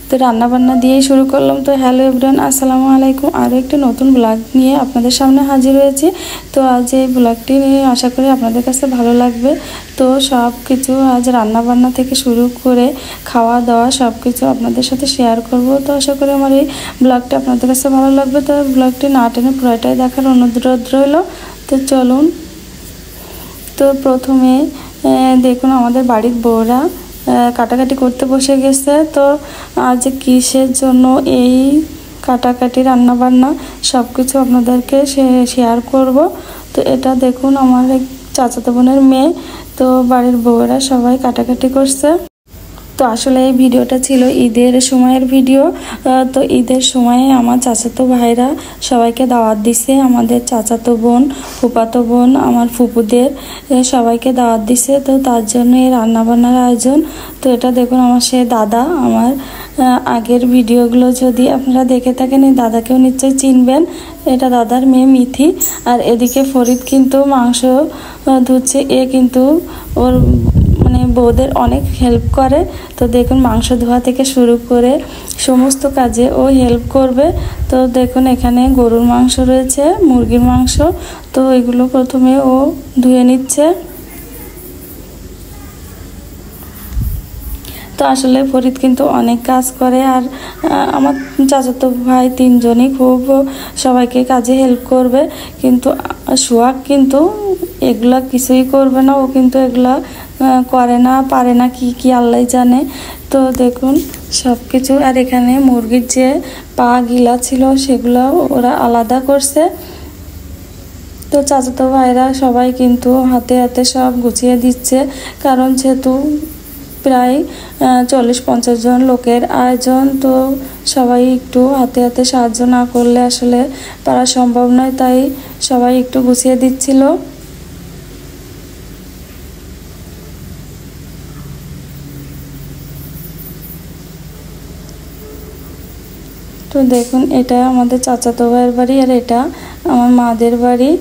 তো রান্না বান্না দিয়েই শুরু করলাম। তো হ্যালো এভরিওয়ান, আসসালামু আলাইকুম। আরও একটি নতুন ব্লগ নিয়ে আপনাদের সামনে হাজির হয়েছি। তো আজ এই ব্লগটি নিয়ে আশা করি আপনাদের কাছে ভালো লাগবে। তো সব কিছু আজ রান্না বান্না থেকে শুরু করে খাওয়া দাওয়া সব কিছু আপনাদের সাথে শেয়ার করব। তো আশা করি আমার এই ব্লগটা আপনাদের কাছে ভালো লাগবে। তো ব্লগটি না টেনে পুরোটাই দেখার অনুরোধ রইল। তো চলুন। তো প্রথমে দেখুন আমাদের বাড়ির বউরা কাটাকাটি করতে বসে গেছে। তো আজ কিসের জন্য এই কাটাকাটি রান্নাবান্না সব কিছু আপনাদেরকে শেয়ার করব। তো এটা দেখুন আমার এক চাচাতো বোনের মেয়ে। তো বাড়ির বউরা সবাই কাটাকাটি করছে। তো আসলে এই ভিডিওটা ছিল ঈদের সময়ের ভিডিও। তো ঈদের সময়ে আমার চাচাতো ভাইরা সবাইকে দাওয়াত দিছে। আমাদের চাচাতো বোন, ফুফাতো বোন, আমার ফুপুদের সবাইকে দাওয়াত দিছে। তো তার জন্য এই রান্নাবান্নার আয়োজন। তো এটা দেখুন আমার সে দাদা। আমার আগের ভিডিওগুলো যদি আপনারা দেখে থাকেন, এই দাদাকেও নিশ্চয়ই চিনবেন। এটা দাদার মেয়ে মিথি। আর এদিকে ফরিদ কিন্তু মাংস ধুচ্ছে। এ কিন্তু ওর বউদের অনেক হেল্প করে। তো দেখুন মাংস ধোয়া থেকে শুরু করে সমস্ত কাজে ও হেল্প করবে। তো দেখুন এখানে গরুর মাংস রয়েছে, মুরগির মাংস। তো এগুলো প্রথমে ও ধুয়ে নিচ্ছে। তো আসলে ফরিদ কিন্তু অনেক কাজ করে। আর আমার চাচাতো ভাই তিনজনই খুব সবাইকে কাজে হেল্প করবে। কিন্তু সোহাগ কিন্তু এগুলা কিছুই করবে না। ও কিন্তু এগুলা করে না, পারে না, কি আল্লাহ জানে। তো দেখুন সব কিছু। আর এখানে মুরগির যে পা গিলা ছিল সেগুলো ওরা আলাদা করছে। তো চাচাতো ভাইরা সবাই কিন্তু হাতে হাতে সব গুছিয়ে দিচ্ছে। কারণ যেহেতু প্রায় 40-50 জন লোকের আয়োজন। তো সবাই একটু হাতে হাতে সাহায্য না করলে আসলে পারা সম্ভব নয়। তাই সবাই একটু গুছিয়ে দিচ্ছিল। তো দেখুন এটা আমাদের চাচাতো ভাইয়ের বাড়ি আর এটা আমার মাদের বাড়ি।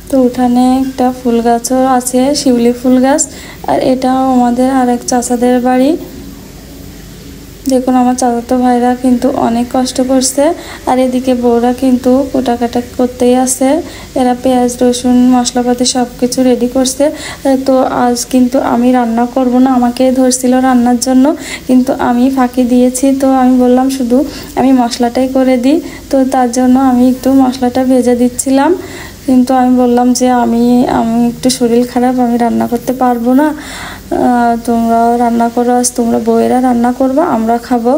তো উঠানে একটা ফুল গাছও আছে, শিউলি ফুল গাছ। আর এটাও আমাদের আরেক চাচাদের বাড়ি। দেখুন আমার চাচাতো ভাইরা কিন্তু অনেক কষ্ট করছে। আর এদিকে বউরা কিন্তু কাটা করতেই আছে। এরা পেঁয়াজ রসুন মশলাপাতি সব কিছু রেডি করছে। তো আজ কিন্তু আমি রান্না করব না, আমাকে ধরছিল রান্নার জন্য, কিন্তু আমি ফাঁকি দিয়েছি। তো আমি বললাম শুধু আমি মশলাটাই করে দিই। তো তার জন্য আমি একটু মশলাটা ভেজে দিচ্ছিলাম। কিন্তু আমি বললাম যে আমি একটু শরীর খারাপ, আমি রান্না করতে পারবো না। তোমরা রান্না করো, আজ তোমরা বউয়েরা রান্না করবা, আমরা খাবো।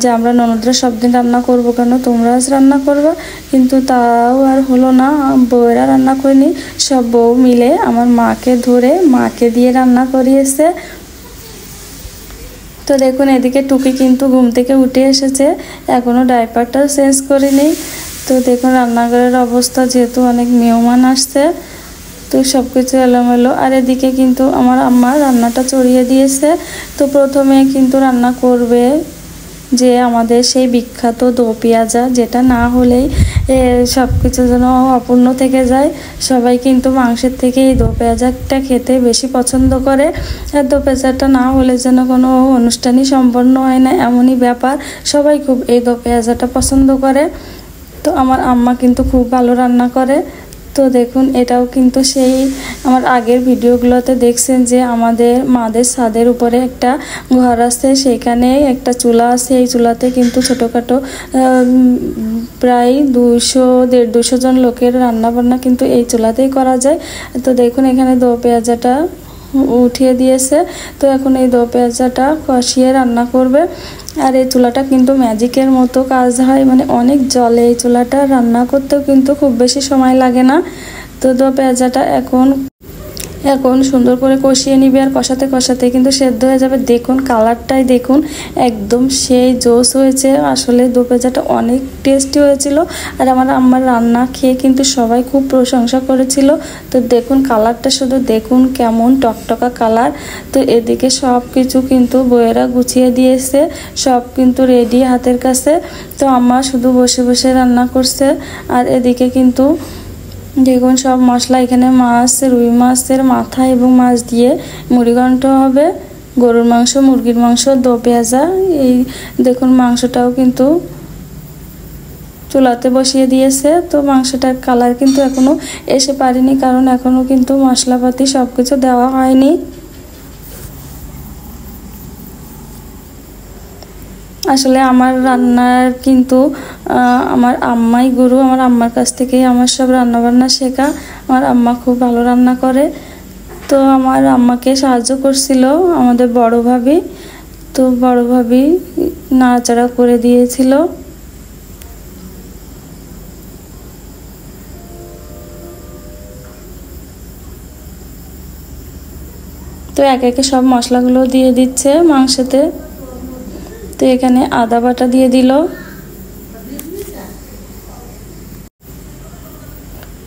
যে আমরা ননদরা সব দিন রান্না করবো কেন, তোমরা আজ রান্না করবা। কিন্তু তাও আর হলো না, বউয়েরা রান্না করিনি। সব বউ মিলে আমার মাকে ধরে মাকে দিয়ে রান্না করিয়েছে। তো দেখুন এদিকে টুকি কিন্তু ঘুম থেকে উঠে এসেছে, এখনও ডাইপারটাও চেঞ্জ করিনি। তো দেখুন রান্নাঘরের অবস্থা, যেহেতু অনেক মেহমান আসছে। তো সব কিছু এলোমেলো। আর এদিকে কিন্তু আমার আম্মা রান্নাটা চড়িয়ে দিয়েছে। তো প্রথমে কিন্তু রান্না করবে যে আমাদের সেই বিখ্যাত দো পেঁয়াজা, যেটা না হলেই সব কিছু যেন অপূর্ণ থেকে যায়। সবাই কিন্তু মাংসের থেকে এই দো পেঁয়াজাটা খেতে বেশি পছন্দ করে। আর দো পেঁয়াজাটা না হলে যেন কোনো অনুষ্ঠানই সম্পন্ন হয় না, এমনই ব্যাপার। সবাই খুব এই দো পেঁয়াজাটা পছন্দ করে। তো আমার আম্মা কিন্তু খুব ভালো রান্না করে। তো দেখুন এটাও কিন্তু সেই আমার আগের ভিডিওগুলোতে দেখছেন যে আমাদের মাদের ছাদের উপরে একটা ঘর আছে, সেখানে একটা চুলা আছে। এই চুলাতে কিন্তু ছোটোখাটো প্রায় 150-150 জন লোকের রান্নাবান্না কিন্তু এই চুলাতেই করা যায়। তো দেখুন এখানে দো পেঁয়াজাটা উঠিয়ে দিয়েছে। তো এখন এই দো পেঁয়াজাটা কষিয়ে রান্না করবে। আর এই চুলাটা কিন্তু ম্যাজিকের মতো কাজ হয়, অনেক জলে এই চুলাটা রান্না করতেও কিন্তু খুব বেশি সময় লাগে না। তো দো পেঁয়াজাটা এখন সুন্দর করে কষিয়ে নিবে। আর কষাতে কষাতে কিন্তু সেদ্ধ হয়ে যাবে। দেখুন কালারটাই দেখুন, একদম সেই জোস হয়েছে। আসলে দো পেঁয়াজাটা অনেক টেস্টি হয়েছিল। আর আমার আম্মার রান্না খেয়ে কিন্তু সবাই খুব প্রশংসা করেছিল। তো দেখুন কালারটা শুধু দেখুন, কেমন টকটকা কালার। তো এদিকে সব কিছু কিন্তু বউয়েরা গুছিয়ে দিয়েছে, সব কিন্তু রেডি হাতের কাছে। তো আম্মা শুধু বসে বসে রান্না করছে। আর এদিকে কিন্তু দেখুন সব মশলা এখানে মাছ, রুই মাছের মাথা এবং মাছ দিয়ে মুড়ি ঘন্ট হবে, গরুর মাংস, মুরগির মাংস, দো পেঁয়াজা। এই দেখুন মাংসটাও কিন্তু চুলাতে বসিয়ে দিয়েছে। তো মাংসটার কালার কিন্তু এখনো এসে পারেনি, কারণ এখনো কিন্তু মশলাপাতি সব কিছু দেওয়া হয়নি। আসলে আমার রান্নার কিন্তু আমার আম্মাই গুরু, আমার আম্মার কাছ থেকেই আমার সব রান্নাবান্না শেখা। আমার আম্মা খুব ভালো রান্না করে। তো আমার আম্মাকে সাহায্য করছিল আমাদের বড় ভাবি। তো বড় ভাবি নাড়াচাড়া করে দিয়েছিল। তো একে একে সব মশলাগুলো দিয়ে দিচ্ছে মাংসতে। তো এখানে আদা বাটা দিয়ে দিল।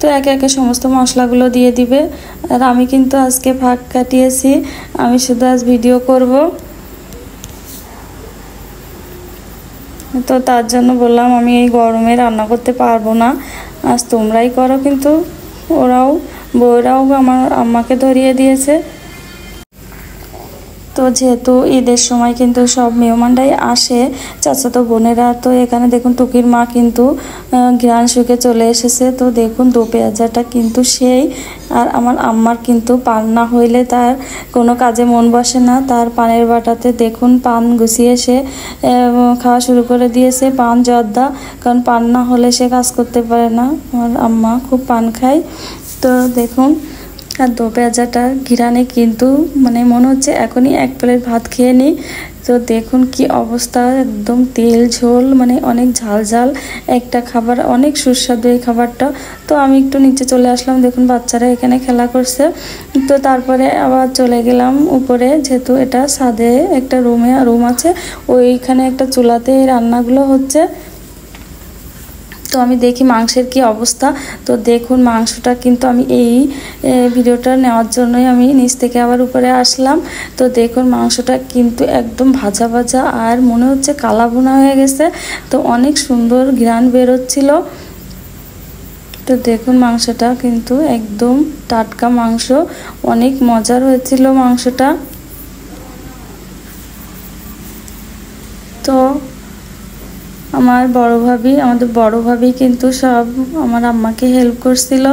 তো একে একে সমস্ত মশলাগুলো দিয়ে দিবে। আর আমি কিন্তু আজকে ভাগ কাটিয়েছি, আমি শুধু আজ ভিডিও করব। তো তার জন্য বললাম আমি এই গরমে রান্না করতে পারবো না, আজ তোমরাই করো। কিন্তু বউরাও আমার আম্মাকে ধরিয়ে দিয়েছে। তো যেহেতু ঈদের সময় কিন্তু সব মেহমানরাই আসে, চাচাতো বোনেরা। তো এখানে দেখুন টুকির মা কিন্তু ঘ্রাণ শুকে চলে এসেছে। তো দেখুন দো পেঁয়াজাটা কিন্তু সেই। আর আমার আম্মার কিন্তু পান না হইলে তার কোনো কাজে মন বসে না। তার পানের বাটাতে দেখুন পান গুছিয়ে সে খাওয়া শুরু করে দিয়েছে, পান জর্দা। কারণ পান না হলে সে কাজ করতে পারে না। আমার আম্মা খুব পান খায়। তো দেখুন আর দো পেঁয়াজাটার ঘিরানে কিন্তু মানে মনে হচ্ছে এখনই এক প্লেট ভাত খেয়ে নিই। তো দেখুন কি অবস্থা, একদম তেল ঝোল, মানে অনেক ঝাল ঝাল একটা খাবার, অনেক সুস্বাদু এই খাবারটা। তো আমি একটু নিচে চলে আসলাম, দেখুন বাচ্চারা এখানে খেলা করছে। তো তারপরে আবার চলে গেলাম উপরে, যেহেতু এটা ছাদে একটা রুম আছে, ওইখানে একটা চুলাতে এই রান্নাগুলো হচ্ছে। তো আমি দেখি মাংসের কি অবস্থা। তো দেখুন মাংসটা কিন্তু আমি এই ভিডিওটা নেওয়ার জন্যই আমি নিচ থেকে আবার উপরে আসলাম। তো দেখুন মাংসটা কিন্তু একদম ভাজা ভাজা আর মনে হচ্ছে কালা ভুনা হয়ে গেছে। তো অনেক সুন্দর ঘ্রাণ বেরোচ্ছিল। তো দেখুন মাংসটা কিন্তু একদম টাটকা মাংস, অনেক মজার হয়েছিল মাংসটা। তো আমাদের বড় ভাবি কিন্তু সব আমার আম্মাকে হেল্প করছিল।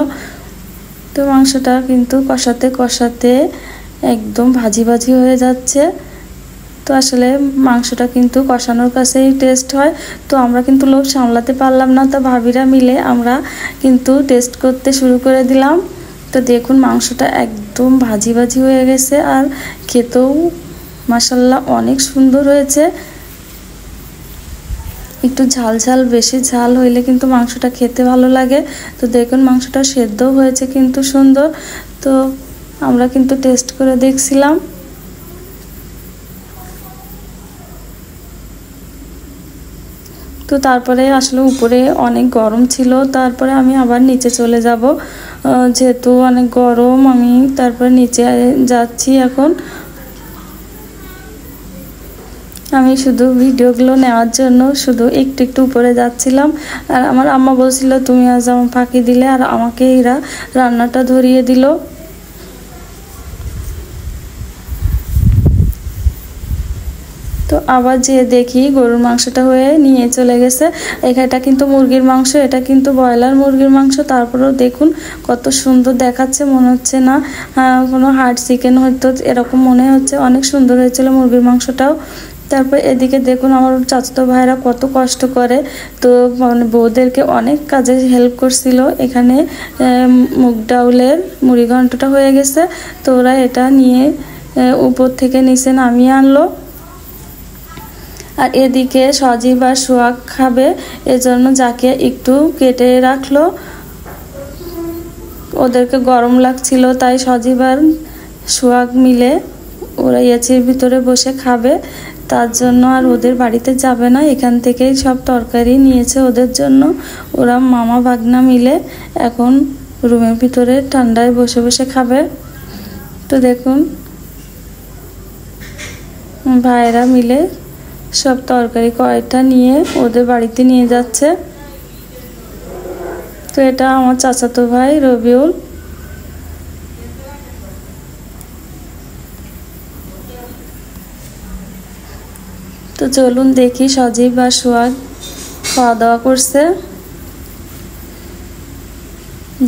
তো মাংসটা কিন্তু কষাতে কষাতে একদম ভাজি ভাজি হয়ে যাচ্ছে। তো আসলে মাংসটা কিন্তু কষানোর কাছেই টেস্ট হয়। তো আমরা কিন্তু লোভ সামলাতে পারলাম না, তো ভাবিরা মিলে আমরা কিন্তু টেস্ট করতে শুরু করে দিলাম। তো দেখুন মাংসটা একদম ভাজি ভাজি হয়ে গেছে আর খেতেও মাশাআল্লাহ অনেক সুন্দর হয়েছে। একটু ঝাল বেশি ঝাল হইলে কিন্তু মাংসটা খেতে ভালো লাগে। তো দেখুন মাংসটা সেদ্ধও হয়েছে কিন্তু সুন্দর। তো আমরা কিন্তু টেস্ট করে দেখছিলাম। তো তারপরে আসলে উপরে অনেক গরম ছিল, তারপরে আমি আবার নিচে চলে যাব, যেহেতু অনেক গরম। আমি তারপরে নিচে যাচ্ছি এখন। আমি শুধু ভিডিওগুলো নেওয়ার জন্য শুধু একটু একটু উপরে যাচ্ছিলাম। আর আমার আম্মা বলছিল তুমি আজ আমার ফাঁকি দিলে, আর আমাকে এরা রান্নাটা ধরিয়ে দিল। তো আবার যে দেখি গরুর মাংসটা হয়ে নিয়ে চলে গেছে। এটা কিন্তু মুরগির মাংস, এটা কিন্তু ব্রয়লার মুরগির মাংস। তারপরেও দেখুন কত সুন্দর দেখাচ্ছে, মনে হচ্ছে না কোনো হার্ড চিকেন হয়তো, এরকম মনে হচ্ছে। অনেক সুন্দর হয়েছিল মুরগির মাংসটাও। তারপর এদিকে দেখুন আমার চাচাতো ভাইরা কত কষ্ট করে, তো মানে বউদেরকে অনেক কাজে হেল্প করছিল। এখানে মুগ ডাউলের মুড়ি ঘন্টটা হয়ে গেছে, তো ওরা এটা নিয়ে উপর থেকে নিচে নামিয়ে আনলো। আর এদিকে সজীব আর সোহাগ খাবে, এজন্য যাকে একটু কেটে রাখলো। ওদেরকে গরম লাগছিল, তাই সজীব আর সোহাগ মিলে ওরা এচির ভিতরে বসে খাবে। তার জন্য আর ওদের বাড়িতে যাবে না, এখান থেকেই সব তরকারি নিয়েছে ওদের জন্য। ওরা মামা ভাগনা মিলে এখন রুমের ভিতরে ঠান্ডায় বসে বসে খাবে। তো দেখুন ভাইরা মিলে সব তরকারি কয়টা নিয়ে ওদের বাড়িতে নিয়ে যাচ্ছে। তো এটা আমার চাচাতো ভাই রবিউল। তো চলুন দেখি সজীব আর সোহাগ খাওয়া দাওয়া করছে।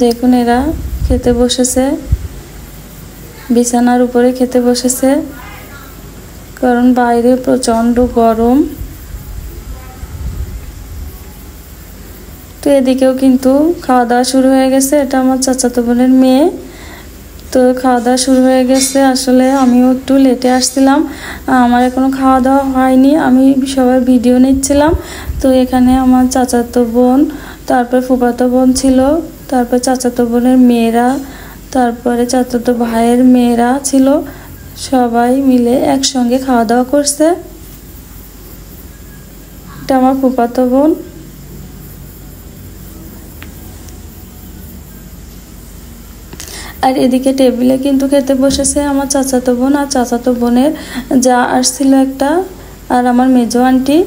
দেখুন এরা খেতে বসেছে, বিছানার উপরে খেতে বসেছে, কারণ বাইরে প্রচণ্ড গরম। তো এদিকেও কিন্তু খাওয়া দাওয়া শুরু হয়ে গেছে। এটা আমার চাচাতো বোনের মেয়ে। তো খাওয়া দাওয়া শুরু হয়ে গেছে। আসলে আমিও একটু লেটে আসছিলাম, আমার এখনও খাওয়া দাওয়া হয়নি, আমি সবার ভিডিও নিচ্ছিলাম। তো এখানে আমার চাচাতো বোন, তারপর ফুফাতো বোন ছিল, তারপর চাচাতো বোনের মেয়েরা, তারপরে চাচাতো ভাইয়ের মেয়েরা ছিল, সবাই মিলে একসঙ্গে খাওয়া দাওয়া করছে। এটা আমার ফুফাতো বোন। আর এদিকে টেবিলে কিন্তু খেতে বসেছে আমার চাচাতো বোন আর চাচাতো বোনের যা আসছিল একটা, আর আমার মেজো আন্টি,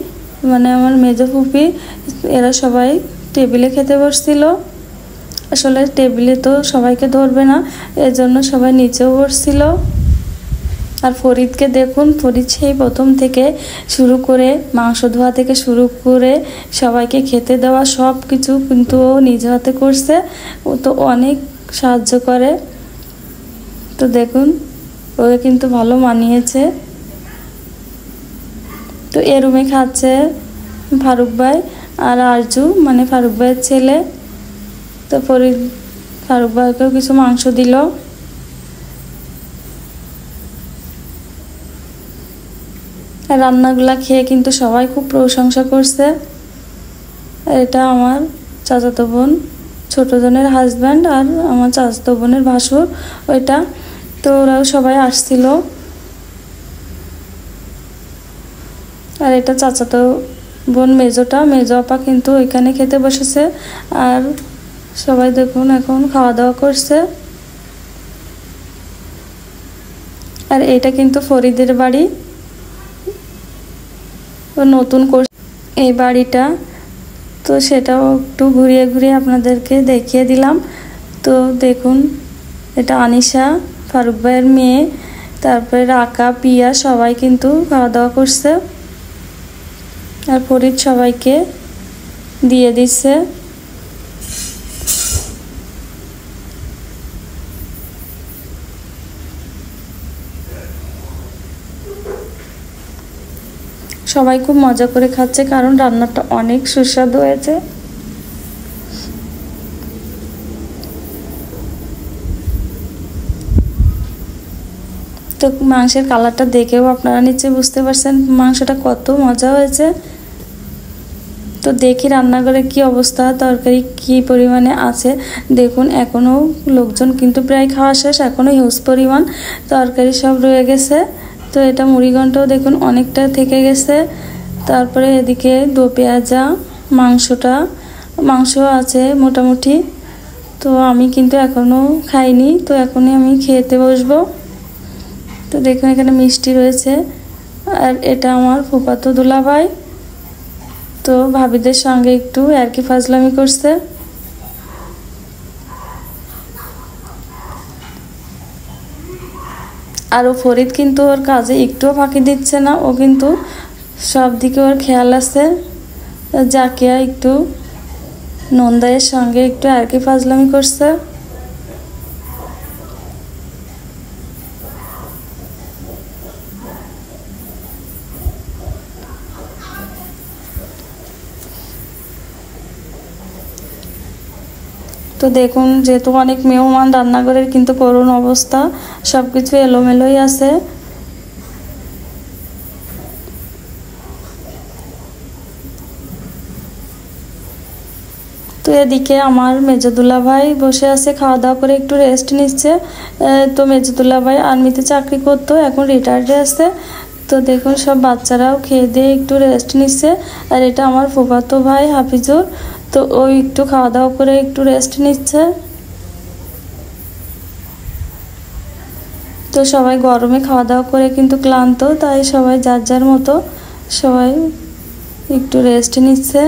মানে আমার মেজো ফুপি, এরা সবাই টেবিলে খেতে বসছিল। আসলে টেবিলে তো সবাইকে ধরবে না, এজন্য সবাই নিচেও বসছিল। আর ফরিদকে দেখুন, ফরিদ সেই প্রথম থেকে শুরু করে মাংস ধোয়া থেকে শুরু করে সবাইকে খেতে দেওয়া সব কিছু কিন্তু ও নিজ হাতে করছে। ও তো অনেক সাহায্য করে। তো দেখুন ওকে কিন্তু ভালো মানিয়েছে। তো এ রুমে খাচ্ছে ফারুক ভাই আর আরজু, মানে ফারুক ভাইয়ের ছেলে। তো ফরিদ ফারুক ভাইকেও কিছু মাংস দিল। রান্নাগুলা খেয়ে কিন্তু সবাই খুব প্রশংসা করছে। এটা আমার চাচাতো বোন, ছোটো জনের হাজব্যান্ড, আর আমার চাচাতো বোনের ভাসুর ওইটা। তো ওরাও সবাই আসছিল। আর এটা চাচাতো বোন মেজোটা, মেজো আপা কিন্তু ওইখানে খেতে বসেছে। আর সবাই দেখুন এখন খাওয়া দাওয়া করছে। আর এটা কিন্তু ফরিদের বাড়ি, ও নতুন করছে এই বাড়িটা। তো সেটাও একটু ঘুরিয়ে ঘুরিয়ে আপনাদেরকে দেখিয়ে দিলাম। তো দেখুন এটা আনিশা, ফারুক ভাইয়ের মেয়ে, তারপরে রাকা, পিয়া সবাই কিন্তু খাওয়া দাওয়া করছে। আর ফরিদ সবাইকে দিয়ে দিচ্ছে। সবাই খুব মজা করে খাচ্ছে, কারণ রান্নাটা অনেক সুস্বাদু হয়েছে। তো মাংসের কালারটা দেখেও আপনারা নিচে বুঝতে পারছেন মাংসটা কত মজা হয়েছে। তো দেখি রান্নাঘরে কি অবস্থা, তরকারি কি পরিমাণে আছে দেখুন। এখনও লোকজন কিন্তু প্রায় খাওয়া শেষ, এখনও হিউজ পরিমাণ তরকারি সব রয়ে গেছে। তো এটা মুড়িঘণ্টাও দেখুন অনেকটা থেকে গেছে। তারপরে এদিকে দো পেঁয়াজা মাংস আছে মোটামুটি। তো আমি কিন্তু এখনও খাইনি, তো এখনই আমি খেতে বসবো। তো দেখুন এখানে মিষ্টি রয়েছে। আর এটা আমার ফুফাতো দুলাভাই, তো ভাবিদের সঙ্গে একটু আর কি ফাজলামি করছে। আর ও ফরিদ কিন্তু ওর কাজে একটুও ফাঁকি দিচ্ছে না, ও কিন্তু সব দিকে ওর খেয়াল আছে। জাকিয়া একটু নন্দাইয়ের সঙ্গে একটু আর কি ফাজলামি করছে। তো দেখুন যেহেতু অনেক মেহমান, রান্নাঘরের কিন্তু করুণ অবস্থা, সব কিছু এলোমেলোই আছে। তো এদিকে আমার মেজদুল্লা ভাই বসে আছে, খাওয়া দাওয়া করে একটু রেস্ট নিচ্ছে। তো মেজদুল্লা ভাই আর্মিতে চাকরি করতো, এখন রিটায়ার্ডে আছে। তো দেখুন সব বাচ্চারাও খেয়ে দিয়ে একটু রেস্ট নিচ্ছে। আর এটা আমার ফুফাতো ভাই হাফিজুর, তো ও একটু খাওয়া দাওয়া করে একটু রেস্ট নিচ্ছে। তো সবাই গরমে খাওয়া দাওয়া করে কিন্তু ক্লান্ত, তাই সবাই যার যার মতো সবাই একটু রেস্ট নিচ্ছে।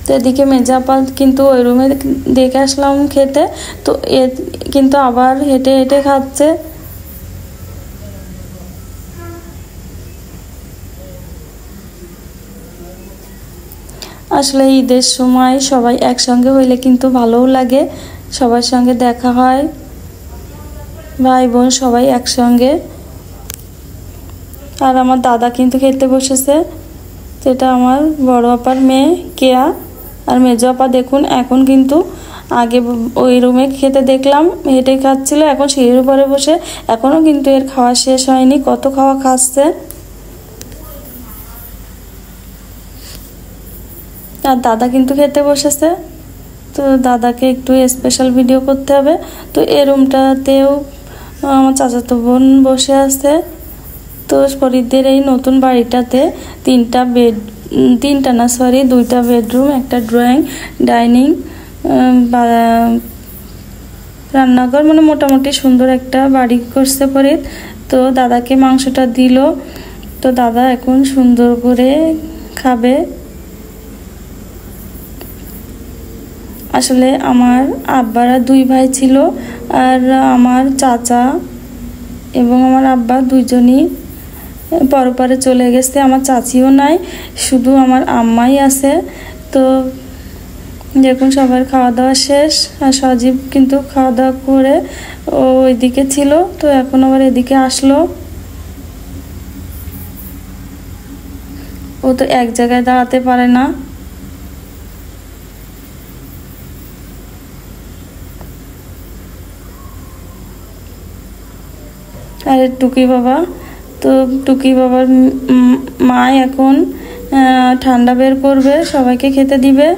তো এদিকে মেজাপা কিন্তু ওই রুমে দেখে আসলাম খেতে, তো এ কিন্তু আবার হেঁটে হেঁটে খাচ্ছে। আসলে ঈদের সময় সবাই একসঙ্গে হইলে কিন্তু ভালোও লাগে, সবার সঙ্গে দেখা হয়, ভাই বোন সবাই একসঙ্গে। আর আমার দাদা কিন্তু খেতে বসেছে, সেটা আমার বড় আপার মেয়ে কেয়া। আর মেজো আপা দেখুন এখন কিন্তু আগে ওই রুমে খেতে দেখলাম হেঁটে খাচ্ছিল, এখন সিঁড়ির উপরে বসে, এখনও কিন্তু এর খাওয়া শেষ হয়নি, কত খাওয়া খাচ্ছে। আর দাদা কিন্তু খেতে বসেছে, তো দাদাকে একটু স্পেশাল ভিডিও করতে হবে। তো এই রুমটাতেও আমার চাচাতো বোন বসে আছে। তো ফরিদদের এই নতুন বাড়িটাতে দুইটা বেডরুম, একটা ড্রয়িং, ডাইনিং, রান্নাঘর, মানে মোটামুটি সুন্দর একটা বাড়ি করছে ফরিদ। তো দাদাকে মাংসটা দিল, তো দাদা এখন সুন্দর করে খাবে। আসলে আমার আব্বারা 2 ভাই ছিল, আর আমার চাচা এবং আমার আব্বা দুজনই পরপারে চলে গেছে, আমার চাচিও নাই, শুধু আমার আম্মাই আছে। তো যখন সবার খাওয়া দাওয়া শেষ, আর সজীব কিন্তু খাওয়া দাওয়া করে ও ওইদিকে ছিল, তো এখন আবার এদিকে আসলো। ও তো এক জায়গায় দাঁড়াতে পারে না। আর টুকি বাবা, তো টুকি বাবার মা এখন ঠান্ডা বের করবে, সবাইকে খেতে দিবে।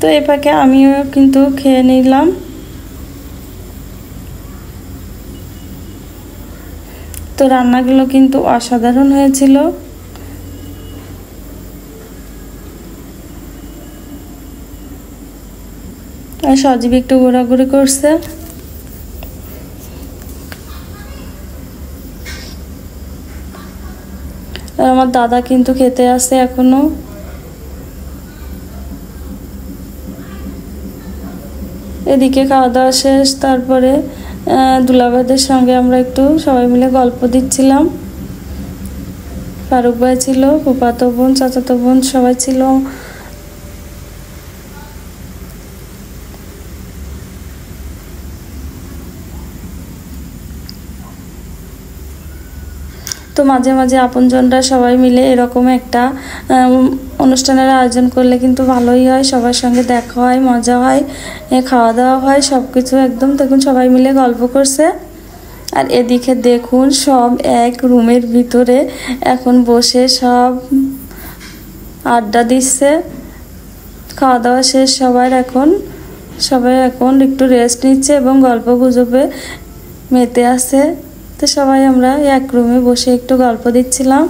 তো এ ফাঁকে আমিও কিন্তু খেয়ে নিলাম। তো রান্নাগুলো কিন্তু অসাধারণ হয়েছিল। আর সজীব একটু ঘোরাঘুরি করছে। আর আমার দাদা কিন্তু খেতে আসে এখনো। এদিকে খাওয়া দাওয়া শেষ, তারপরে দুলাভাইদের সঙ্গে আমরা একটু সবাই মিলে গল্প দিচ্ছিলাম। ফারুক ভাই ছিল, ফুফাতো বোন, চাচাতো বোন সবাই ছিল। তো মাঝে মাঝে আপনজনরা সবাই মিলে এরকম একটা অনুষ্ঠানের আয়োজন করলে কিন্তু ভালোই হয়, সবার সঙ্গে দেখা হয়, মজা হয়, খাওয়া দাওয়া হয়, সব কিছু একদম। দেখুন সবাই মিলে গল্প করছে। আর এদিকে দেখুন সব এক রুমের ভিতরে এখন বসে সব আড্ডা দিচ্ছে। খাওয়া দাওয়া শেষ সবাই এখন একটু রেস্ট নিচ্ছে এবং গল্প গুজবে মেতে আছে। তো সবাই আমরা এক রুমে বসে একটু গল্প দিচ্ছিলাম।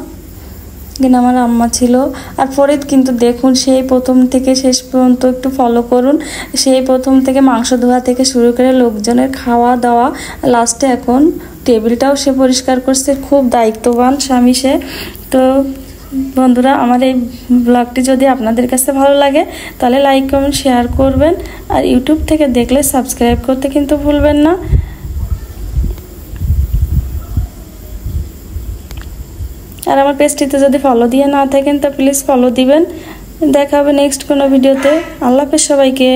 কিন্তু আমার আম্মা ছিল। আর ফরিদ কিন্তু দেখুন সেই প্রথম থেকে শেষ পর্যন্ত একটু ফলো করুন, সেই প্রথম থেকে মাংস ধোয়া থেকে শুরু করে লোকজনের খাওয়া দাওয়া, লাস্টে এখন টেবিলটাও সে পরিষ্কার করছে। খুব দায়িত্ববান স্বামী সে। তো বন্ধুরা, আমার এই ব্লগটি যদি আপনাদের কাছে ভালো লাগে তাহলে লাইক কমেন্ট শেয়ার করবেন, আর ইউটিউব থেকে দেখলে সাবস্ক্রাইব করতে কিন্তু ভুলবেন না। আর আমার পেজটিতে যদি ফলো দিয়ে না থাকেন তো প্লিজ ফলো দিবেন। দেখা হবে নেক্সট কোনো ভিডিওতে। আল্লাহ হাফেজ সবাইকে।